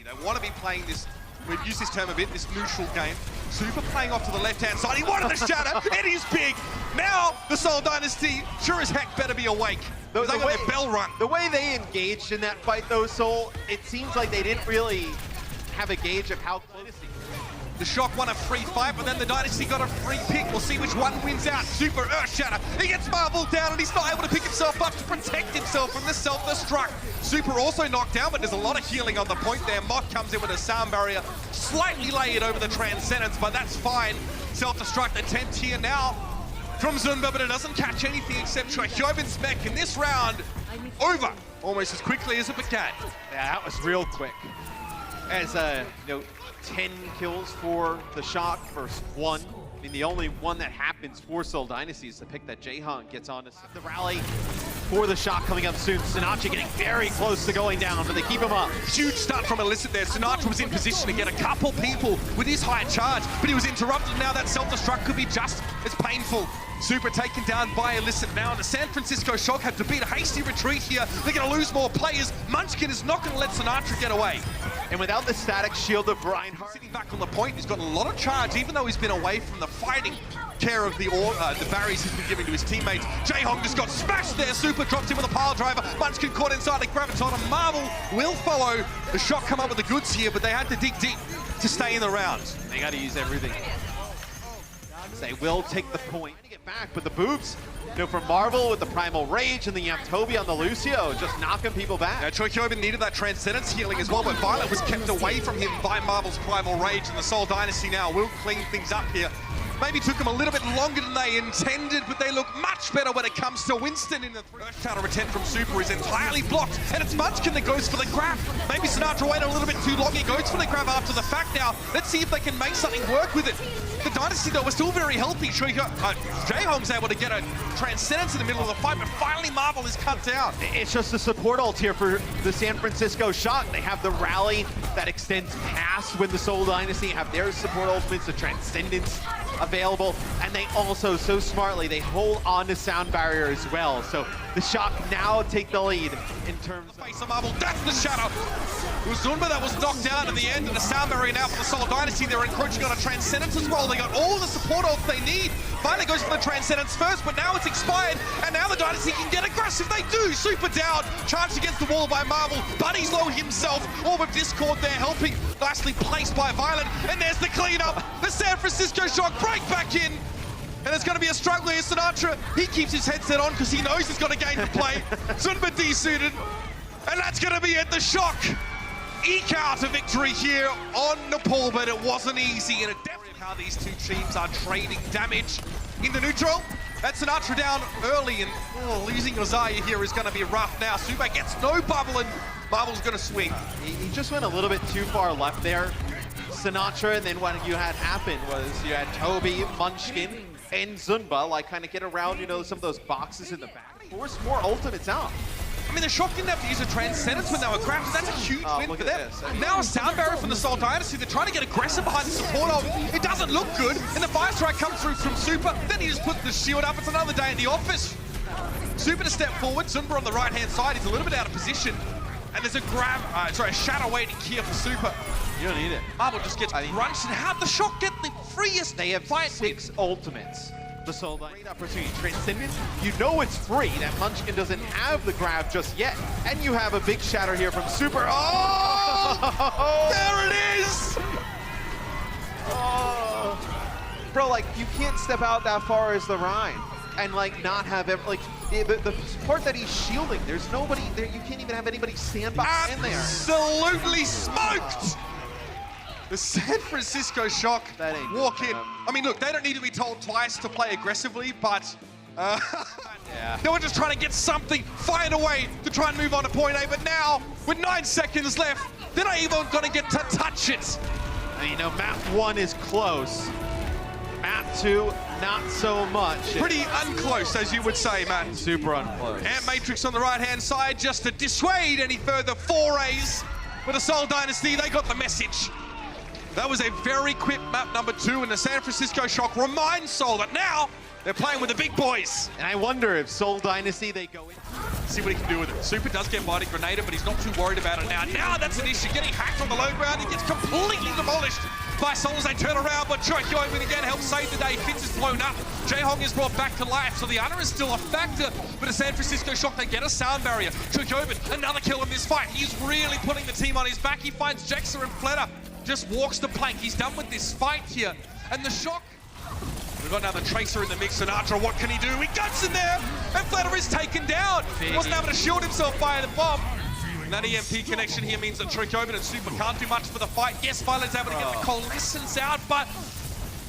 They want to be playing this, we've used this term a bit, this neutral game. Super playing off to the left-hand side. He wanted the shatter. It is big. Now the Seoul Dynasty sure as heck better be awake. They got their bell rung. The way they engaged in that fight though, Seoul, it seems like they didn't really have a gauge of how close. The Shock won a free fight, but then the Dynasty got a free pick. We'll see which one wins out. Super Earth Shatter. He gets Marvel down, and he's not able to pick himself up to protect himself from the self-destruct. Super also knocked down, but there's a lot of healing on the point there. Mock comes in with a sound barrier, slightly layered over the Transcendence, but that's fine. Self-destruct attempt here now from Zunba, but it doesn't catch anything except Shohyobin's mech in this round. Over almost as quickly as it began. Yeah, that was real quick. As 10 kills for the Shock versus 1. I mean, the only one that happens for Seoul Dynasty is the pick that Jaehyung gets on the rally for the Shock coming up soon. Sinatra getting very close to going down, but they keep him up. Huge start from Illicit there. Sinatra was in position to get a couple people with his high charge, but he was interrupted. Now that self-destruct could be just as painful. Super taken down by Illicit now, and the San Francisco Shock have to beat a hasty retreat here. They're going to lose more players. Munchkin is not going to let Sinatra get away. And without the static shield of Reinhardt sitting back on the point, he's got a lot of charge, even though he's been away from the fighting care of the barriers he's been giving to his teammates. Jaehyung just got smashed there. Super drops him with a pile driver. Munchkin caught inside the Graviton, and Marvel will follow. The Shock come up with the goods here, but they had to dig deep to stay in the round. They got to use everything. They will take the point to get back, but the boobs, from Marvel with the Primal Rage, and then you have Toby on the Lucio, just knocking people back. Now, Shohyobin needed that Transcendence healing as well, but Violet was kept away from him by Marvel's Primal Rage, and the Seoul Dynasty now will clean things up here. Maybe took them a little bit longer than they intended, but they look much better when it comes to Winston in the first counter attempt from Super is entirely blocked, and it's Munchkin that goes for the grab. Maybe Sinatra waited a little bit too long. He goes for the grab after the fact now. Let's see if they can make something work with it. The Dynasty, though, are still very healthy. Jaehyung's able to get a Transcendence in the middle of the fight, but finally Marvel is cut down. It's just a support ult here for the San Francisco Shock. They have the rally that extends past when the Seoul Dynasty have their support ultimates, the Transcendence available, and they also, so smartly, they hold on to sound barrier as well. So the Shock now take the lead in terms of face of Marvel. That's the shadow. It was Zunba that was knocked down in the end, and the sound barrier now for the Seoul Dynasty. They're encroaching on a Transcendence as well. They got all the support ults they need. Finally goes for the Transcendence first, but now it's expired, and now the Dynasty can get aggressive. They do. Super down, charged against the wall by Marvel. Buddy's low himself. Orb of Discord there helping. Nicely placed by Violet, and there's the cleanup. The San Francisco Shock break back in. And it's going to be a struggle here. Sinatra, he keeps his headset on because he knows he's got a game to play. Zunba desuited. And that's going to be it. The Shock eke out a victory here on Nepal, but it wasn't easy. And it definitely how these two teams are trading damage in the neutral. That's Sinatra down early, and losing Ozaya here is going to be rough now. Super gets no bubble, and Marvel's going to swing. He just went a little bit too far left there, Sinatra, and then what you had happen was you had Toby, Munchkin, and Zunba kind of get around, some of those boxes in the back. Force more ultimates out. I mean, the Shock didn't have to use a Transcendence when they were crafted. That's a huge win for them. Now a sound barrier from the Seoul Dynasty. They're trying to get aggressive behind the support of. It doesn't look good, and the Fire Strike comes through from Super. Then he just puts the shield up. It's another day in the office. Super to step forward. Zunba on the right-hand side. He's a little bit out of position. And there's a a shadow waiting here for Super. You don't need it. Marvel just gets crunched. And how'd the Shock get the freest They have fight 6 ultimates. The Seoul Dynasty. Great opportunity. Transcendence, you know it's free. That Munchkin doesn't have the grab just yet. And you have a big shatter here from Super. Oh! There it is! Oh. Bro, you can't step out that far as the Rhine and not have the part that he's shielding. There's nobody there. You can't even have anybody stand behind there. Absolutely smoked! The San Francisco Shock walk in. I mean, look, they don't need to be told twice to play aggressively, but they were just trying to get something, find a way to try and move on to point A. But now, with 9 seconds left, they're not even going to get to touch it. Map 1 is close. Map 2, not so much. Pretty unclose, as you would say, Matt. Super unclose. And Matrix on the right-hand side just to dissuade any further forays. With the Seoul Dynasty, they got the message. That was a very quick map number 2, and the San Francisco Shock reminds Seoul that now they're playing with the big boys. And I wonder if Seoul Dynasty, they go in. See what he can do with it. Super does get body grenaded, but he's not too worried about it now. Now that's an issue. Getting hacked on the low ground, he gets completely demolished by Seoul as they turn around, but Choikyobin again helps save the day. Fitz is blown up. Jaehong is brought back to life, so the honor is still a factor. But a San Francisco Shock, they get a sound barrier. Choikyobin, another kill in this fight. He's really putting the team on his back. He finds Jexa and Fleta, just walks the plank. He's done with this fight here. And the Shock, we've got now the Tracer in the mix. Sinatra, what can he do? He guts in there, and Fleta is taken down. He wasn't able to shield himself by the bomb. And that EMP connection here means that Choikyobin and Super can't do much for the fight. Yes, Violet's able to get the coalescence out, but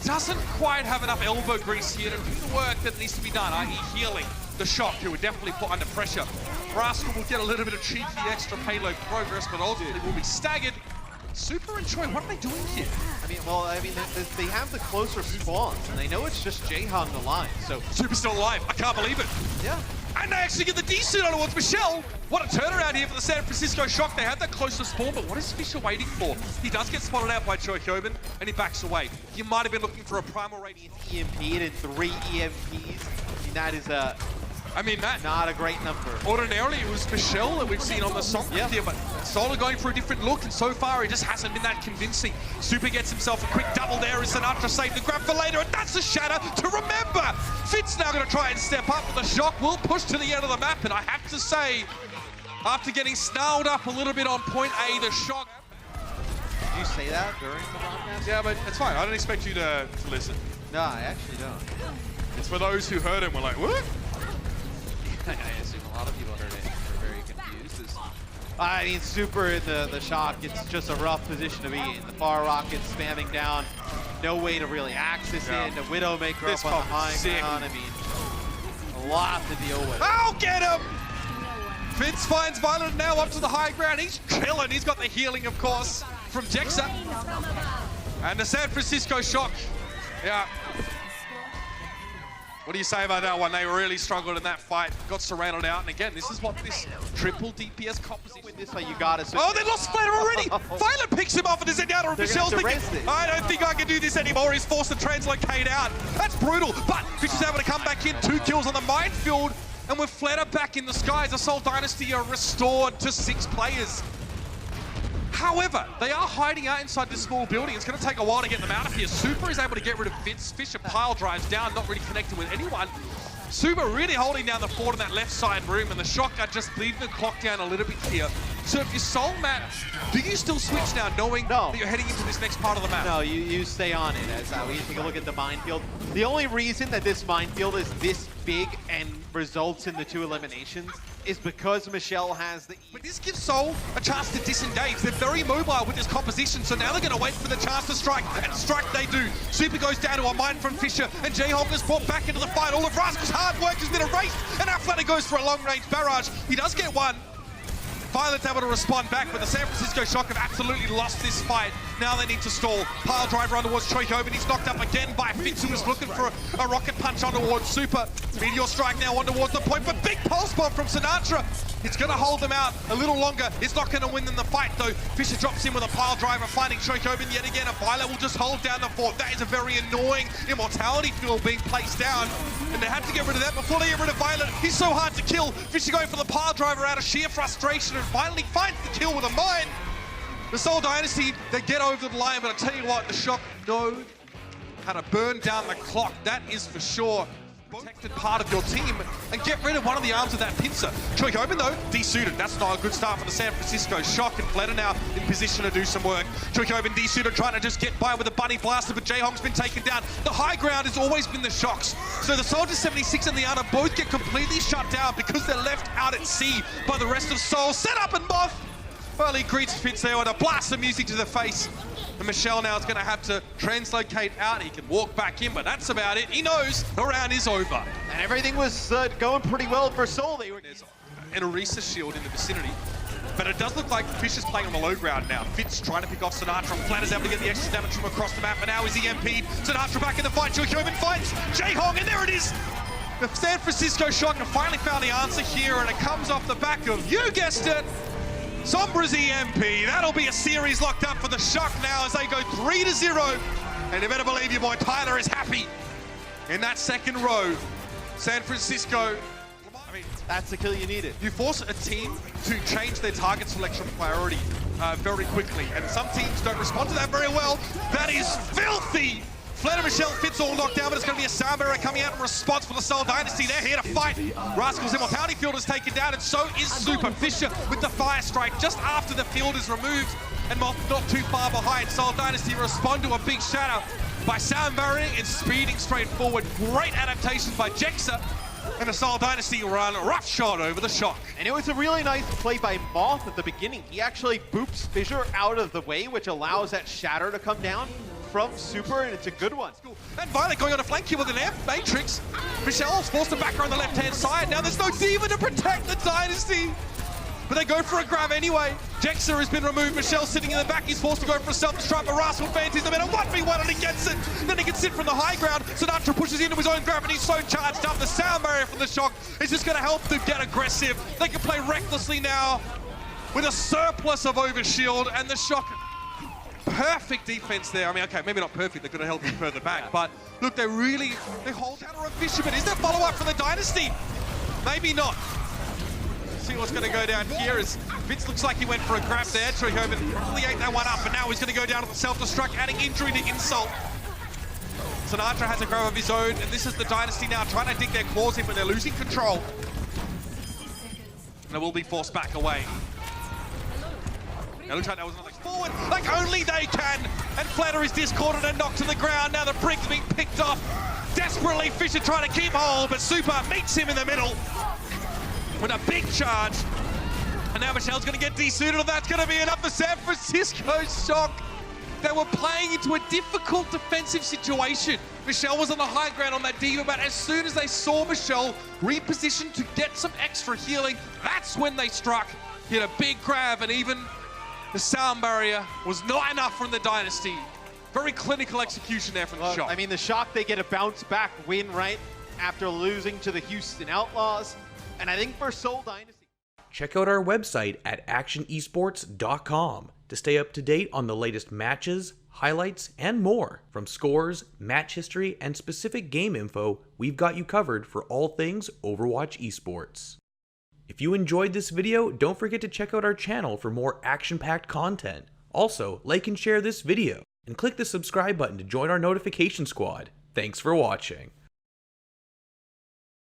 doesn't quite have enough elbow grease here to do the work that needs to be done, i.e. healing the Shock, who would definitely put under pressure. Rascal will get a little bit of cheeky extra payload progress, but ultimately will be staggered. Super and Choi, what are they doing here? They have the closer spawns, and they know it's just Jaehong the line, so... Super's still alive, I can't believe it. Yeah. And they actually get the D-suit on towards Michelle. What a turnaround here for the San Francisco Shock. They had that closer spawn, but what is Fisher waiting for? He does get spotted out by Choikyobin, and he backs away. He might have been looking for a primal rating. EMP'd in 3 EMPs. That is Matt, not a great number. Ordinarily, it was Michelle that we've seen on the song here, but Solar going for a different look, and so far, he just hasn't been that convincing. Super gets himself a quick double there as Sinatra saved the grab for later, and that's a shatter to remember. Fitz now going to try and step up, but the Shock will push to the end of the map, and I have to say, after getting snarled up a little bit on point A, the Shock... Did you say that during the podcast? Yeah, but it's fine. I don't expect you to listen. No, I actually don't. It's for those who heard him, we're like, what? I assume a lot of people heard it and were very confused. Super in the Shock, it's just a rough position to be in. The far rocket spamming down, no way to really access it. The Widowmaker up on the high ground. A lot to deal with. I'll get him! Fitz finds Violet now up to the high ground. He's chilling. He's got the healing, of course, from Jexa. And the San Francisco Shock, what do you say about that one? They really struggled in that fight, got surrounded out, and again, this is what this triple DPS composition... With this way, you got it. Oh, they lost Fleta already! Violet picks him off and is out of Michelle's thinking, I don't think I can do this anymore. He's forced to translocate out. That's brutal, but Fish is able to come back in, 2 kills on the minefield, and with Fleta back in the skies, the Seoul Dynasty are restored to 6 players. However, they are hiding out inside this small building. It's going to take a while to get them out of here. Super is able to get rid of Fitz. Fisher pile drives down, not really connecting with anyone. Super really holding down the fort in that left side room, and the Shock are just bleeding the clock down a little bit here. So if you're Seoul, Matt, do you still switch now, knowing that you're heading into this next part of the map? No, you stay on it. As we take a look at the minefield. The only reason that this minefield is this big and results in the 2 eliminations is because Michelle has the... But this gives Seoul a chance to disengage. They're very mobile with this composition, so now they're going to wait for the chance to strike, and strike they do. Super goes down to a mine from Fisher, and Jaehong is brought back into the fight. All of Rascal's hard work has been erased, and Fleta goes for a long-range barrage. He does get one. Violet's able to respond back, but the San Francisco Shock have absolutely lost this fight. Now they need to stall. Pile driver on towards Choikyobin. He's knocked up again by Fitz, who is looking for a rocket punch on towards Super. Meteor strike now on towards the point, but big pulse bomb from Sinatra. It's going to hold them out a little longer. It's not going to win them the fight, though. Fisher drops in with a pile driver, finding Choikyobin yet again. And Violet will just hold down the fort. That is a very annoying immortality fuel being placed down. And they had to get rid of that before they get rid of Violet. He's so hard to kill. Fisher going for the pile driver out of sheer frustration, and finally finds the kill with a mine. The Seoul Dynasty, they get over the line, but I tell you what, the Shock know how to burn down the clock. That is for sure. Protected part of your team and get rid of one of the arms of that pincer. Choikyobin though, de-suited. That's not a good start for the San Francisco Shock, and Fleta now in position to do some work. Choikyobin de-suited, trying to just get by with a bunny blaster, but Jaehong's been taken down. The high ground has always been the Shocks. So the Soldier 76 and the Ana both get completely shut down because they're left out at sea by the rest of Seoul. Set up and Moth! Well, he greets Fitz there with a blast of music to the face. And Michelle now is going to have to translocate out. He can walk back in, but that's about it. He knows the round is over. And everything was going pretty well for Seoul. There's an Orisa shield in the vicinity, but it does look like Fish is playing on the low ground now. Fitz trying to pick off Sinatra. Fleta's able to get the extra damage from across the map, but now he's EMP'd. Sinatra back in the fight. Choikyobin fights Jaehong, and there it is. The San Francisco Shock have finally found the answer here, and it comes off the back of, you guessed it, Sombra's EMP. That'll be a series locked up for the Shock now as they go 3-0. And you better believe your boy Tyler is happy in that second row. San Francisco, I mean, That's the kill you needed. You force a team to change their target selection priority very quickly, and some teams don't respond to that very well. That is filthy! Fled and Michelle Fitz all knocked down, but it's going to be a sound barrier coming out in response for the Seoul Dynasty. They're here to fight. Rascal's Immortality Field is taken down, and so is Super. Fisher with the Fire Strike just after the field is removed, and not too far behind. Seoul Dynasty respond to a big shadow by sound barrier and speeding straight forward. Great adaptation by Jexa, and the Seoul Dynasty run roughshod over the shock. And it was a really nice play by Moth at the beginning. He actually boops Fissure out of the way, which allows that shatter to come down from Super, and it's a good one. And Violet going on a flank here with an Air Matrix. Michelle's forced to back her on the left-hand side. Now there's no D.Va to protect the Dynasty. But they go for a grab anyway. Jexa has been removed. Michelle's sitting in the back. He's forced to go for a self-destruct, but Rascal fancies him in a 1v1 and he gets it. Then he can sit from the high ground. Sinatra pushes into his own grab and he's so charged up. The sound barrier from the shock is just going to help them get aggressive. They can play recklessly now with a surplus of overshield, and the shock. Perfect defense there. I mean, okay, maybe not perfect. They could have held him further back, but look, they hold counter on Fisherman. Is there follow-up from the Dynasty? Maybe not. See what's going to go down here as Vince looks like he went for a grab there. Troyhoven probably ate that one up, and now he's going to go down to the self-destruct, adding injury to insult. Sinatra has a grab of his own, and this is the Dynasty now trying to dig their claws in, but they're losing control. And they will be forced back away. It looks like that was another forward, like only they can. And Flatter is discorded and knocked to the ground. Now the brig's being picked off. Desperately, Fisher trying to keep hold, but Super meets him in the middle with a big charge. And now Michelle's going to get desuited, and that's going to be enough for San Francisco Shock. They were playing into a difficult defensive situation. Michelle was on the high ground on that D.Va, but as soon as they saw Michelle repositioned to get some extra healing, that's when they struck. Hit a big grab, and even the sound barrier was not enough from the Dynasty. Very clinical execution there from the Shock. I mean, the Shock, they get a bounce back win, right? After losing to the Houston Outlaws. And I think for Seoul Dynasty. Check out our website at actionesports.com to stay up to date on the latest matches, highlights, and more. From scores, match history, and specific game info, we've got you covered for all things Overwatch esports. If you enjoyed this video, don't forget to check out our channel for more action-packed content. Also, like and share this video, and click the subscribe button to join our notification squad. Thanks for watching.